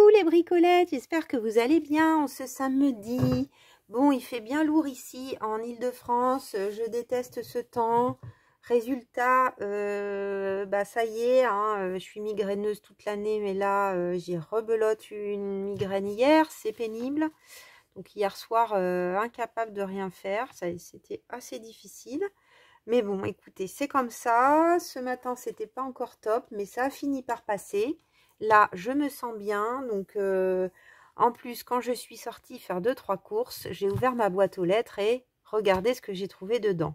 Coucou les bricolettes, j'espère que vous allez bien en ce samedi. Bon, il fait bien lourd ici en Île-de-France, je déteste ce temps. Résultat, ça y est, hein, je suis migraineuse toute l'année, mais là, j'ai rebelote une migraine hier, c'est pénible. Donc hier soir, incapable de rien faire, c'était assez difficile. Mais bon, écoutez, c'est comme ça. Ce matin, c'était pas encore top, mais ça a fini par passer. Là, je me sens bien. Donc, en plus, quand je suis sortie faire 2-3 courses, j'ai ouvert ma boîte aux lettres et regardez ce que j'ai trouvé dedans.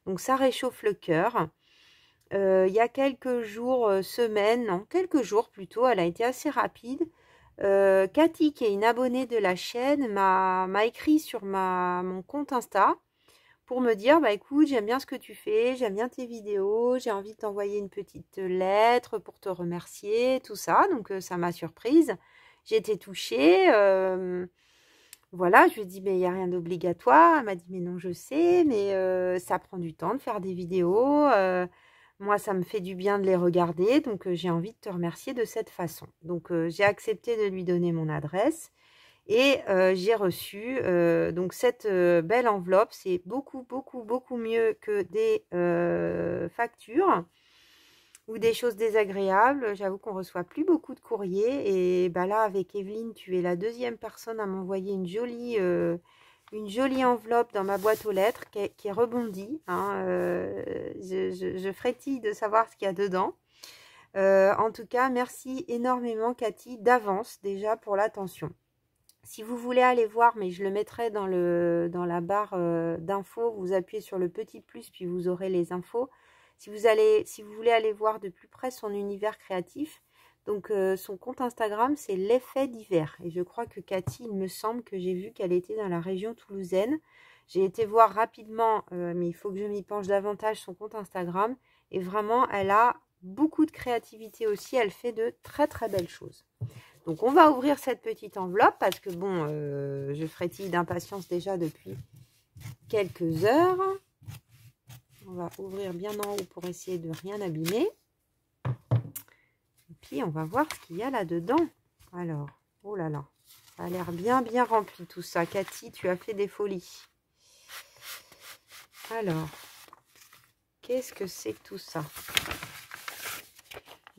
Donc, ça réchauffe le cœur. Il y a quelques jours, semaines, non, quelques jours plutôt, elle a été assez rapide. Cathy, qui est une abonnée de la chaîne, m'a écrit sur mon compte Insta pour me dire, bah écoute, j'aime bien ce que tu fais, j'aime bien tes vidéos, j'ai envie de t'envoyer une petite lettre pour te remercier, tout ça. Donc ça m'a surprise. J'ai été touchée. Voilà, je lui ai dit, mais il n'y a rien d'obligatoire. Elle m'a dit, mais non, je sais, mais ça prend du temps de faire des vidéos. Moi, ça me fait du bien de les regarder, donc j'ai envie de te remercier de cette façon. Donc j'ai accepté de lui donner mon adresse. Et j'ai reçu donc cette belle enveloppe. C'est beaucoup mieux que des factures ou des choses désagréables. J'avoue qu'on reçoit plus beaucoup de courriers. Et bah là, avec Evelyne, tu es la deuxième personne à m'envoyer une jolie enveloppe dans ma boîte aux lettres qui est rebondie. Hein, je frétille de savoir ce qu'il y a dedans. En tout cas, merci énormément Cathy d'avance déjà pour l'attention. Si vous voulez aller voir, mais je le mettrai dans la barre d'infos, vous appuyez sur le petit plus, puis vous aurez les infos. Si vous voulez aller voir de plus près son univers créatif, donc son compte Instagram, c'est l'effet d'hiver. Et je crois que Cathy, il me semble que j'ai vu qu'elle était dans la région toulousaine. J'ai été voir rapidement, mais il faut que je m'y penche davantage, son compte Instagram. Et vraiment, elle a beaucoup de créativité aussi. Elle fait de très belles choses. Donc, on va ouvrir cette petite enveloppe parce que, bon, je frétille d'impatience déjà depuis quelques heures. On va ouvrir bien en haut pour essayer de rien abîmer. Et puis, on va voir ce qu'il y a là-dedans. Alors, oh là là, ça a l'air bien rempli tout ça. Cathy, tu as fait des folies. Alors, qu'est-ce que c'est que tout ça ?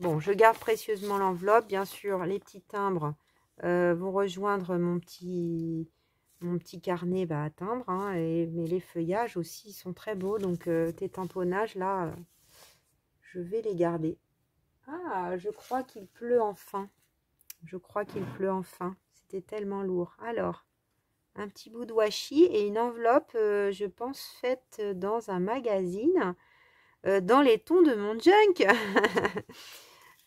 Bon, je garde précieusement l'enveloppe. Bien sûr, les petits timbres vont rejoindre mon petit carnet à timbre. Hein, mais les feuillages aussi sont très beaux. Donc, tes tamponnages, là, je vais les garder. Ah, je crois qu'il pleut enfin. Je crois qu'il pleut enfin. C'était tellement lourd. Alors, un petit bout de washi et une enveloppe, je pense, faite dans un magazine. Dans les tons de mon junk.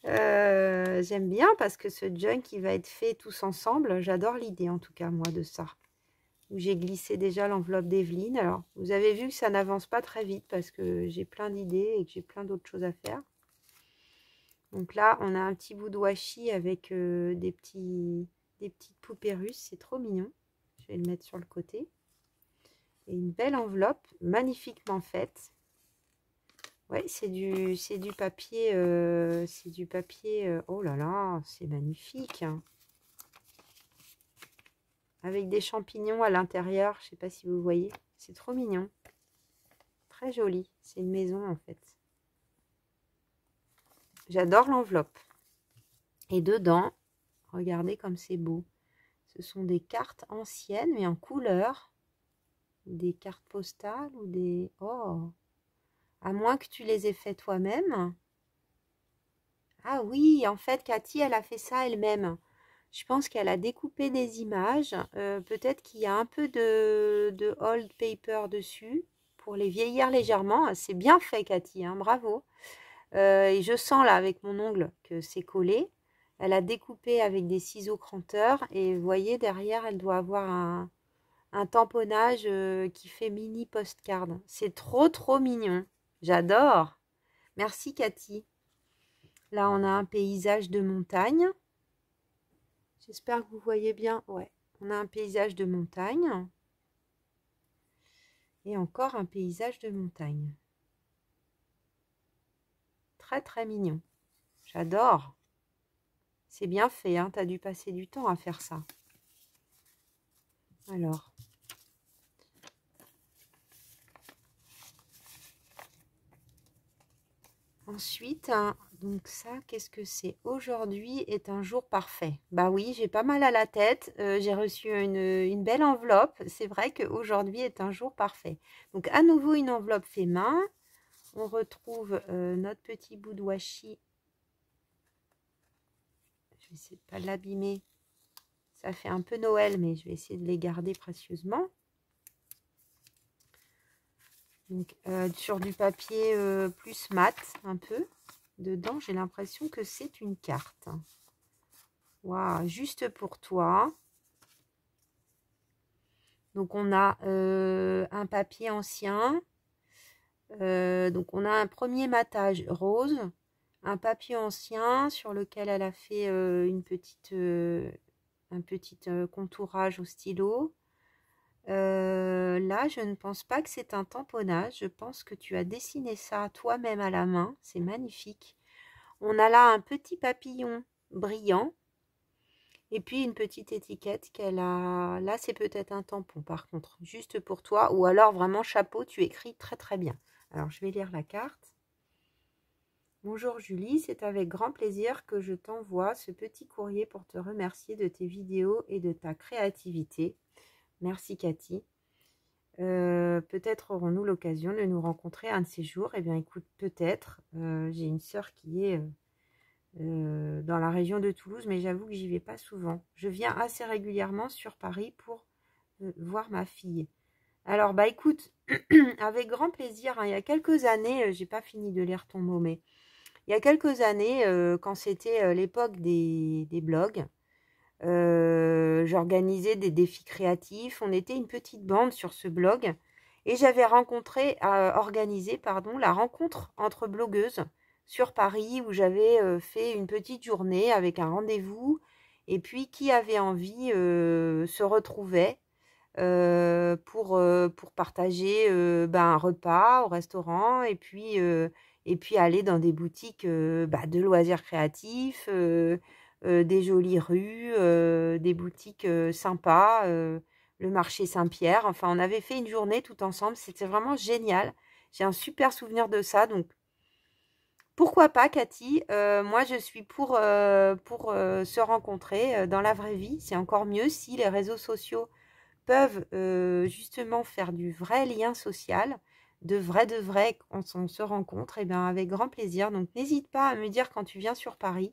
J'aime bien parce que ce junk il va être fait tous ensemble. J'adore l'idée en tout cas moi de ça. Où j'ai glissé déjà l'enveloppe d'Evelyne. Alors vous avez vu que ça n'avance pas très vite parce que j'ai plein d'idées et que j'ai plein d'autres choses à faire. Donc là on a un petit bout de washi avec des petites poupées russes. C'est trop mignon. Je vais le mettre sur le côté. Et une belle enveloppe magnifiquement faite. Ouais, c'est du papier, oh là là, c'est magnifique. Hein. Avec des champignons à l'intérieur, je sais pas si vous voyez, c'est trop mignon. Très joli, c'est une maison en fait. J'adore l'enveloppe. Et dedans, regardez comme c'est beau. Ce sont des cartes anciennes, mais en couleur. Des cartes postales ou des... Oh! À moins que tu les aies fait toi-même. Ah oui, en fait, Cathy, elle a fait ça elle-même. Je pense qu'elle a découpé des images. Peut-être qu'il y a un peu de old paper dessus pour les vieillir légèrement. C'est bien fait, Cathy, hein, bravo. Et je sens là, avec mon ongle, que c'est collé. Elle a découpé avec des ciseaux cranteurs. Et vous voyez, derrière, elle doit avoir un tamponnage qui fait mini postcard. C'est trop mignon. J'adore. Merci, Cathy. Là, on a un paysage de montagne. J'espère que vous voyez bien. Ouais, on a un paysage de montagne. Et encore un paysage de montagne. Très mignon. J'adore. C'est bien fait, hein, tu as dû passer du temps à faire ça. Alors. Ensuite, hein, donc ça, qu'est-ce que c'est? Aujourd'hui est un jour parfait. Bah oui, j'ai pas mal à la tête. J'ai reçu une belle enveloppe. C'est vrai qu'aujourd'hui est un jour parfait. Donc à nouveau une enveloppe fait main. On retrouve notre petit bout de washi. Je vais essayer de pas l'abîmer. Ça fait un peu Noël, mais je vais essayer de les garder précieusement. Donc sur du papier plus mat un peu. Dedans, j'ai l'impression que c'est une carte. Waouh, juste pour toi. Donc on a un papier ancien. Donc on a un premier matage rose. Un papier ancien sur lequel elle a fait un petit contourage au stylo. Là, je ne pense pas que c'est un tamponnage. Je pense que tu as dessiné ça toi-même à la main. C'est magnifique. On a là un petit papillon brillant. Et puis une petite étiquette qu'elle a. Là, c'est peut-être un tampon par contre. Juste pour toi. Ou alors vraiment chapeau, tu écris très très bien. Alors, je vais lire la carte. Bonjour Julie, c'est avec grand plaisir que je t'envoie ce petit courrier pour te remercier de tes vidéos et de ta créativité. Merci Cathy. Peut-être aurons-nous l'occasion de nous rencontrer un de ces jours. Eh bien écoute, peut-être. J'ai une sœur qui est dans la région de Toulouse, mais j'avoue que j'y vais pas souvent. Je viens assez régulièrement sur Paris pour voir ma fille. Alors bah écoute, avec grand plaisir, hein, il y a quelques années, j'ai pas fini de lire ton mot, mais il y a quelques années, quand c'était l'époque des blogs, j'organisais des défis créatifs. On était une petite bande sur ce blog et j'avais organisé la rencontre entre blogueuses sur Paris où j'avais fait une petite journée avec un rendez-vous et puis qui avait envie se retrouvait pour partager un repas au restaurant et puis aller dans des boutiques de loisirs créatifs, des jolies rues, des boutiques sympas, le marché Saint-Pierre. Enfin, on avait fait une journée tout ensemble. C'était vraiment génial. J'ai un super souvenir de ça. Donc, pourquoi pas, Cathy? Moi, je suis pour se rencontrer dans la vraie vie. C'est encore mieux si les réseaux sociaux peuvent justement faire du vrai lien social, de vrai, quand on se rencontre, et bien avec grand plaisir. Donc, n'hésite pas à me dire quand tu viens sur Paris.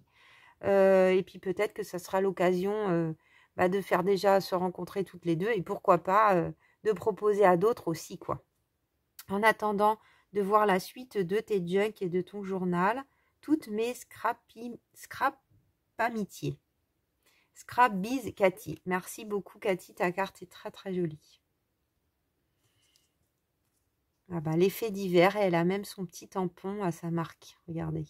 Et puis peut-être que ça sera l'occasion de faire déjà se rencontrer toutes les deux et pourquoi pas de proposer à d'autres aussi, quoi. En attendant de voir la suite de tes junks et de ton journal, toutes mes scrap-amitiés. Scrap bise Cathy. Merci beaucoup Cathy, ta carte est très très jolie. Ah bah l'effet d'hiver, et elle a même son petit tampon à sa marque. Regardez.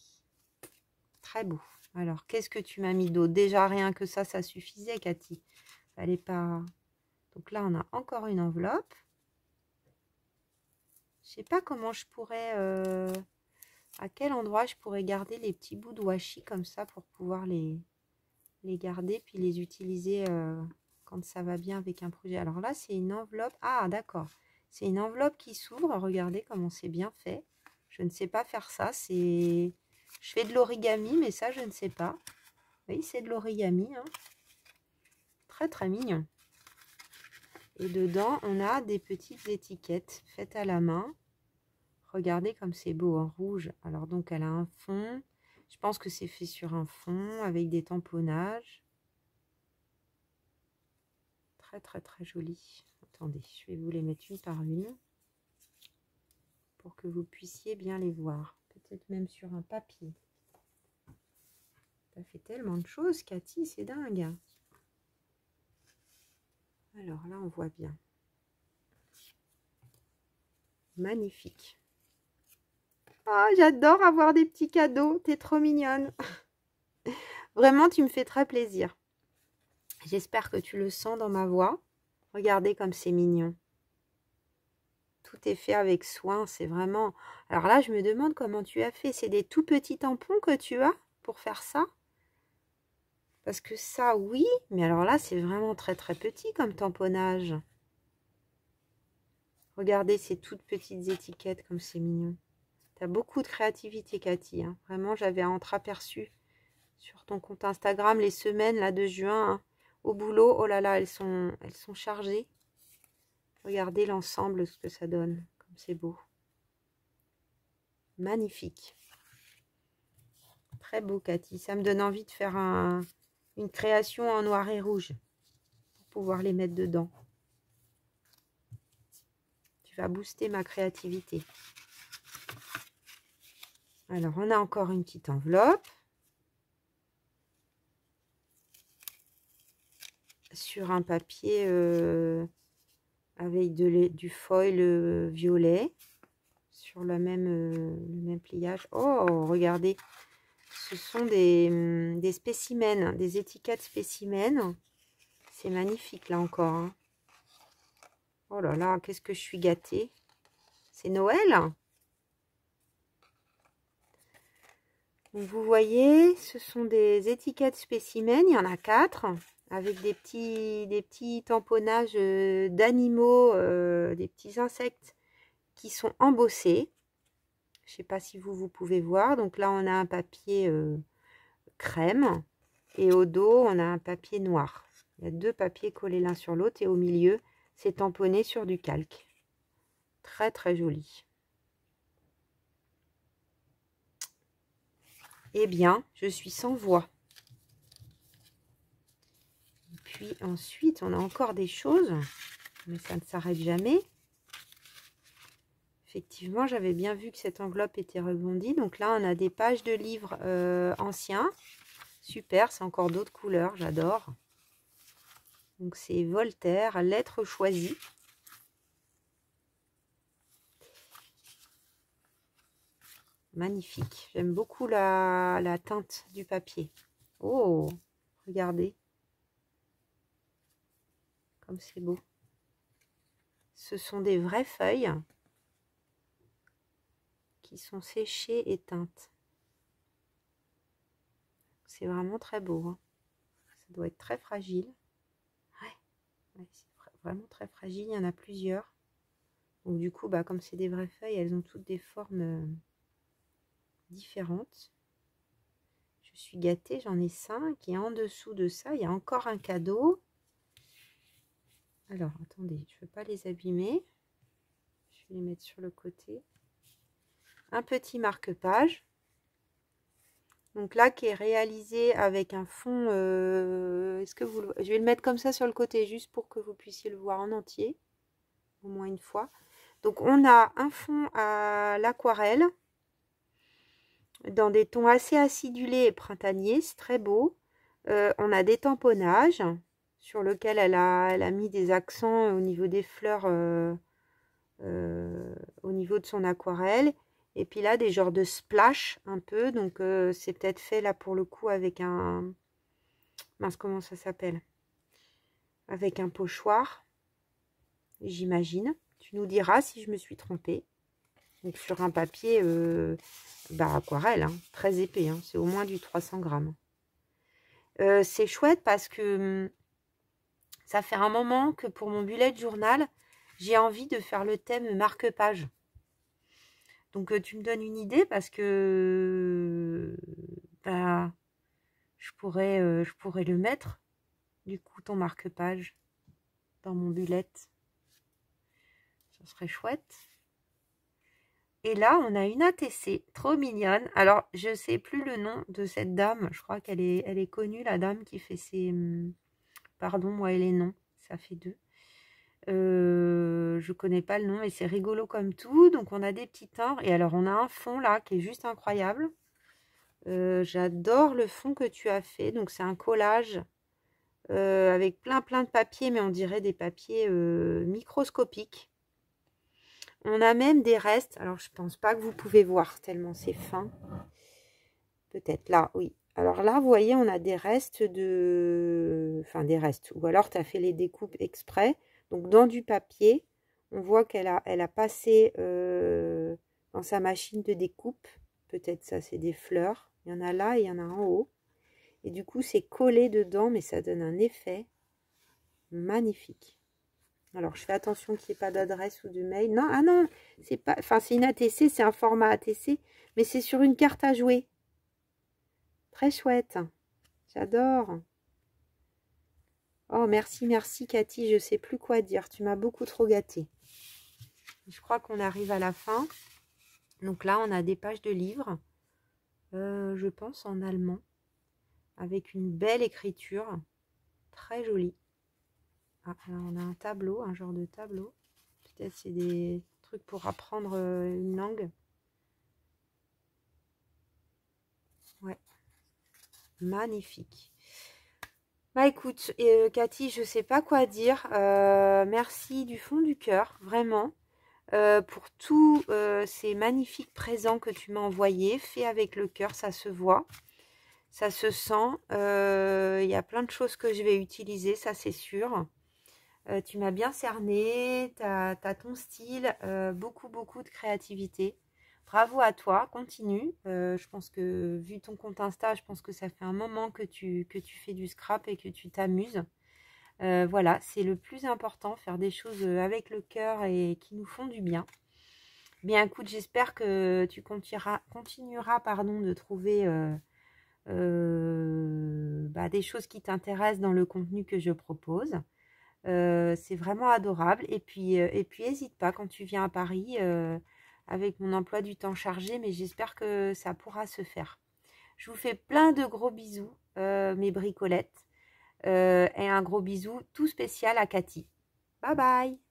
Très beau. Alors, qu'est-ce que tu m'as mis d'autre? Déjà, rien que ça suffisait, Cathy. Fallait pas... Donc là, on a encore une enveloppe. Je sais pas comment je pourrais... à quel endroit je pourrais garder les petits bouts de washi comme ça pour pouvoir les garder puis les utiliser quand ça va bien avec un projet. Alors là, c'est une enveloppe. Ah, d'accord. C'est une enveloppe qui s'ouvre. Regardez comment c'est bien fait. Je ne sais pas faire ça. C'est... Je fais de l'origami, mais ça, je ne sais pas. Oui, c'est de l'origami. Hein. Très, très mignon. Et dedans, on a des petites étiquettes faites à la main. Regardez comme c'est beau en rouge. Alors, donc, elle a un fond. Je pense que c'est fait sur un fond avec des tamponnages. Très, très, très joli. Attendez, je vais vous les mettre une par une pour que vous puissiez bien les voir. Peut-être même sur un papier. Ça fait tellement de choses, Cathy, c'est dingue. Alors là, on voit bien. Magnifique. Ah, j'adore avoir des petits cadeaux. T'es trop mignonne. Vraiment, tu me fais très plaisir. J'espère que tu le sens dans ma voix. Regardez comme c'est mignon. Tout est fait avec soin. C'est vraiment... Alors là, je me demande comment tu as fait. C'est des tout petits tampons que tu as pour faire ça? Parce que ça, oui, mais alors là, c'est vraiment très très petit comme tamponnage. Regardez ces toutes petites étiquettes comme c'est mignon. Tu as beaucoup de créativité, Cathy. Hein. Vraiment, j'avais un entreaperçu sur ton compte Instagram les semaines là de juin. Hein. Au boulot, oh là là, elles sont chargées. Regardez l'ensemble, ce que ça donne. Comme c'est beau. Magnifique. Très beau, Cathy. Ça me donne envie de faire une création en noir et rouge. Pour pouvoir les mettre dedans. Tu vas booster ma créativité. Alors, on a encore une petite enveloppe. Sur un papier avec du foil violet. Sur le même pliage. Oh, regardez. Ce sont des spécimens, des étiquettes spécimens. C'est magnifique, là encore. Hein. Oh là là, qu'est-ce que je suis gâtée. C'est Noël. Donc, vous voyez, ce sont des étiquettes spécimens. Il y en a 4. Avec des petits tamponnages d'animaux, des petits insectes qui sont embossés. Je ne sais pas si vous pouvez voir. Donc là, on a un papier crème. Et au dos, on a un papier noir. Il y a 2 papiers collés l'un sur l'autre. Et au milieu, c'est tamponné sur du calque. Très, très joli. Eh bien, je suis sans voix. Et puis ensuite, on a encore des choses. Mais ça ne s'arrête jamais. Effectivement, j'avais bien vu que cette enveloppe était rebondie. Donc là, on a des pages de livres anciens. Super, c'est encore d'autres couleurs, j'adore. Donc c'est Voltaire, lettres choisies. Magnifique. J'aime beaucoup la teinte du papier. Oh, regardez. Comme c'est beau. Ce sont des vraies feuilles qui sont séchées et teintes. C'est vraiment très beau. Hein. Ça doit être très fragile. Ouais, c'est vraiment très fragile. Il y en a plusieurs. Donc du coup, bah, comme c'est des vraies feuilles, elles ont toutes des formes différentes. Je suis gâtée, j'en ai 5. Et en dessous de ça, il y a encore un cadeau. Alors, attendez, je ne veux pas les abîmer. Je vais les mettre sur le côté. Un petit marque-page. Donc là, qui est réalisé avec un fond... est-ce que vous... Je vais le mettre comme ça sur le côté, juste pour que vous puissiez le voir en entier. Au moins une fois. Donc, on a un fond à l'aquarelle. Dans des tons assez acidulés et printaniers. C'est très beau. On a des tamponnages sur lesquels elle a mis des accents au niveau des fleurs, au niveau de son aquarelle. Et puis là, des genres de splash un peu. Donc, c'est peut-être fait là pour le coup avec un... Mince, comment ça s'appelle? Avec un pochoir, j'imagine. Tu nous diras si je me suis trompée. Donc, sur un papier aquarelle, hein, très épais. Hein, c'est au moins du 300 grammes. C'est chouette parce que ça fait un moment que pour mon bullet journal, j'ai envie de faire le thème marque-page. Donc, tu me donnes une idée parce que bah, je pourrais le mettre, du coup, ton marque-page dans mon bullet. Ça serait chouette. Et là, on a une ATC, trop mignonne. Alors, je ne sais plus le nom de cette dame. Je crois qu'elle est connue, la dame qui fait ses... Pardon, moi et les noms, ça fait 2. Je connais pas le nom, mais c'est rigolo comme tout. Donc, on a des petits timbres. Et alors, on a un fond là qui est juste incroyable. J'adore le fond que tu as fait. Donc, c'est un collage avec plein de papiers, mais on dirait des papiers microscopiques. On a même des restes. Alors, je pense pas que vous pouvez voir tellement c'est fin. Peut-être là, oui. Alors là, vous voyez, on a des restes de... Enfin, des restes. Ou alors, tu as fait les découpes exprès. Donc, dans du papier, on voit qu'elle a passé dans sa machine de découpe. Peut-être ça, c'est des fleurs. Il y en a là et il y en a en haut. Et du coup, c'est collé dedans, mais ça donne un effet magnifique. Alors, je fais attention qu'il n'y ait pas d'adresse ou de mail. Non, ah non, c'est pas, enfin, c'est une ATC, c'est un format ATC, mais c'est sur une carte à jouer. Très chouette. J'adore. Oh, merci, merci Cathy, je sais plus quoi dire. Tu m'as beaucoup trop gâtée. Je crois qu'on arrive à la fin. Donc là, on a des pages de livres, je pense en allemand, avec une belle écriture, très jolie. Ah, alors on a un tableau, un genre de tableau. Peut-être c'est des trucs pour apprendre une langue. Ouais, magnifique. Bah écoute, Cathy, je sais pas quoi dire. Merci du fond du cœur, vraiment, pour tous ces magnifiques présents que tu m'as envoyés. Fait avec le cœur, ça se voit, ça se sent. Il y a plein de choses que je vais utiliser, ça c'est sûr. Tu m'as bien cerné, tu as ton style, beaucoup de créativité. Bravo à toi, continue. Je pense que, vu ton compte Insta, je pense que ça fait un moment que tu fais du scrap et que tu t'amuses. Voilà, c'est le plus important, faire des choses avec le cœur et qui nous font du bien. Bien, écoute, j'espère que tu continueras pardon, de trouver des choses qui t'intéressent dans le contenu que je propose. C'est vraiment adorable. Et puis, n'hésite pas quand tu viens à Paris, avec mon emploi du temps chargé, mais j'espère que ça pourra se faire. Je vous fais plein de gros bisous, mes bricolettes, et un gros bisou tout spécial à Cathy. Bye bye!